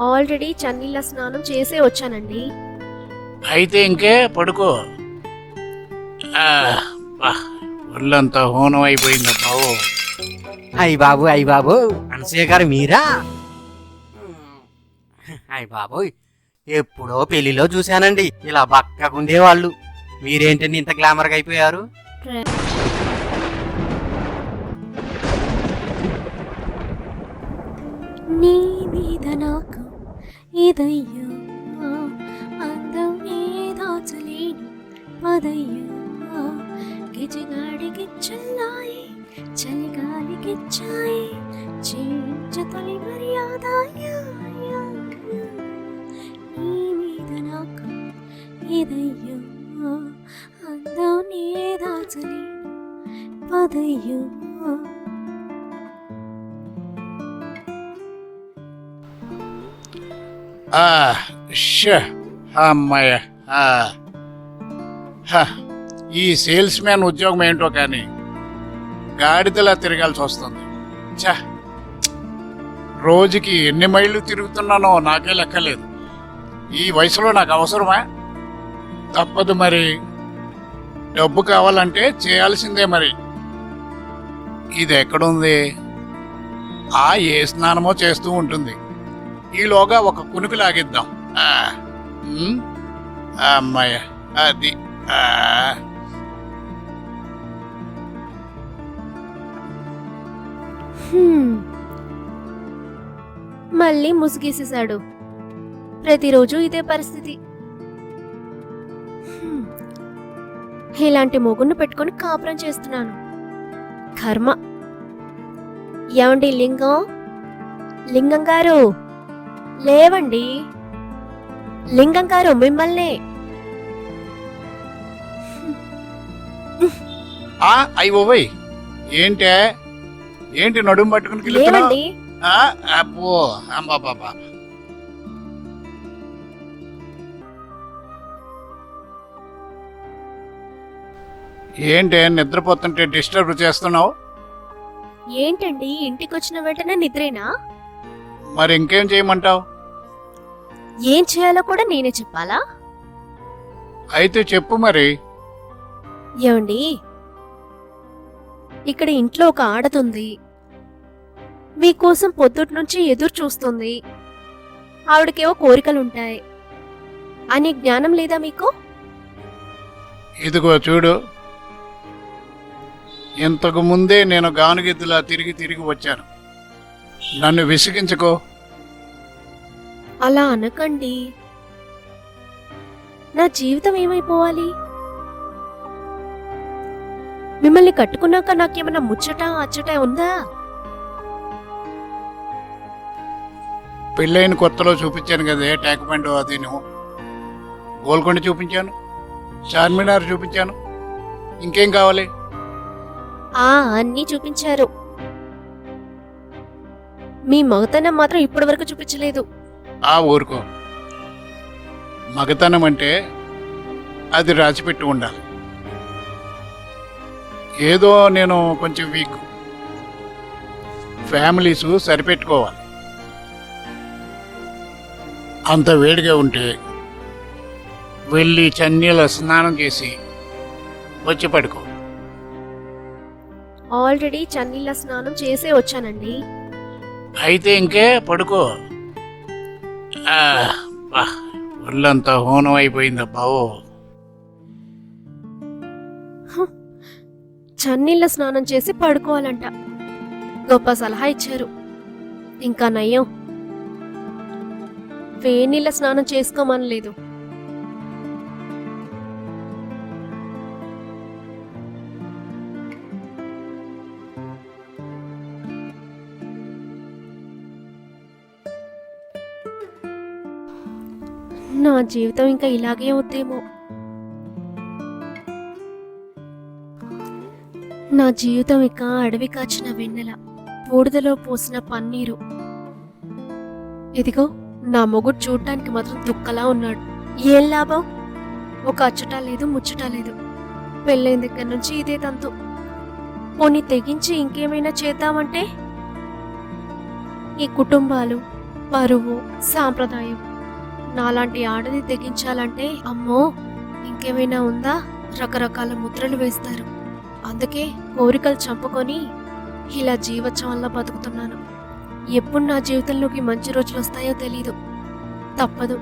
Already చన్నీళ్ళ స్నానం చేసే వచ్చానండి. అయితే ఇంకే పడుకో. ఒళ్ళంతా హోనం అయిపోయిందబ్బా. అయ్య బాబు అనసూయ గారు మీరా? అయ్య బాబు, ఎప్పుడో పెళ్లిలో చూశానండి ఇలా బక్కగుండేవాళ్ళు. మీరేంటండి ఇంత గ్లామర్గా అయిపోయారు? నీ మీద నాకు ఇదయ్యో అందం దాచలేను పదయ్యో గిజిగాడికి చల్లాయి చలిగాలికి చాయి చేయించ తొలి మర్యాద. నీ మీద నాకు ఇదయ్యో అందం దాచలేను పదయ్యో. అమ్మాయ, ఈ సేల్స్ మ్యాన్ ఉద్యోగం ఏంటో కానీ గాడిదలా తిరగాల్సి వస్తుంది. ఛా, రోజుకి ఎన్ని మైళ్ళు తిరుగుతున్నానో నాకే లెక్కలేదు. ఈ వయసులో నాకు అవసరమా? తప్పదు మరి. డబ్బు కావాలంటే చేయాల్సిందే మరి. ఇది ఎక్కడుంది? ఏ స్నానమో చేస్తూ ఉంటుంది. ఈలోగా ఒక కునుకు లాగిద్దాం. అమ్మాయ, అది మళ్ళీ ముసుగేసేశాడు. ప్రతిరోజు ఇదే పరిస్థితి. ఇలాంటి మొగుణ్ణి పెట్టుకొని కాపురం చేస్తున్నాను. కర్మ. ఏమండి లింగం గారు లేవండి. లింగం గారు మిమ్మల్ని. అయ్యోయ్, ఏంటి నడుము పట్టుకుని లేవండి. అబ్బో అమ్మా బాబా. ఏంటే నిద్రపోతుంటే డిస్టర్బ్ చేస్తున్నావు? ఏంటండి ఇంటికి వచ్చిన వెంటనే నిద్రేనా? మరి ఇంకేం చేయమంటావు? ఏం చేయాలో కూడా నేనే చెప్పాలా? అయితే చెప్పు మరి. ఏమండి, ఇక్కడ ఇంట్లో ఒక ఆడతుంది. మీకోసం పొద్దుటి నుంచి ఎదురు చూస్తుంది. ఆవిడకేవో కోరికలుంటాయి అనే జ్ఞానం లేదా మీకు? ఇదిగో చూడు, ఇంతకు ముందే నేను గానుగెద్దులా తిరిగి వచ్చాను. నన్ను విసిగించుకో. అలా అనకండి. నా జీవితం ఏమైపోవాలి? మిమ్మల్ని కట్టుకున్నాక నాకేమన్నా ముచ్చట అచ్చట ఉందా? పెళ్ళైన కొత్తలో చూపించాను కదే ట్యాంక్ అది, నువ్వు గోల్కొండ చూపించాను, చార్మినార్ చూపించాను. ఇంకేం కావాలి? అన్నీ చూపించారు. మీ మగతనం మాత్రం ఇప్పటి వరకు చూపించలేదు. ఊరుకో. మగతనం అంటే అది రాసిపెట్టి ఉండాలి. ఏదో నేను కొంచెం వీక్. ఫ్యామిలీస్ సరిపెట్టుకోవాలి. అంత వేడిగా ఉంటే వెళ్ళి చన్నీళ్ళ స్నానం చేసి వచ్చి పడుకో. ఆల్రెడీ చన్నీళ్ళ స్నానం చేసే వచ్చానండి. అయితే ఇంకే పడుకో. ఒళ్ళంతా హోనం అయిపోయిందబ్బా. చన్నీళ్ళ స్నానం చేసి పడుకోవాలంట. గొప్ప సలహా ఇచ్చారు. ఇంకా నయ్యం, వేనీళ్ళ స్నానం చేసుకోమనలేదు. నా జీవితం ఇంకా ఇలాగే అవుతేమో. నా జీవితం ఇక అడవి కాచిన వెన్నెల, బూడిదలో పోసిన పన్నీరు. ఇదిగో నా మొగుడు చూడటానికి మాత్రం దుక్కలా ఉన్నాడు. ఏం లాభం? ఒక అచ్చట లేదు, ముచ్చట లేదు. పెళ్ళైన దగ్గర నుంచి ఇదే తంతు. పోనీ తెగించి ఇంకేమైనా చేద్దామంటే ఈ కుటుంబాలు, పరువు, సాంప్రదాయం నాలాంటి ఆడది తెగించాలంటే అమ్మో ఇంకేమైనా ఉందా, రకరకాల ముద్రలు వేస్తారు. అందుకే కోరికలు చంపుకొని ఇలా జీవోత్సవంలా బతుకుతున్నాను. ఎప్పుడు నా జీవితంలోకి మంచి రోజులు వస్తాయో తెలీదు. తప్పదు.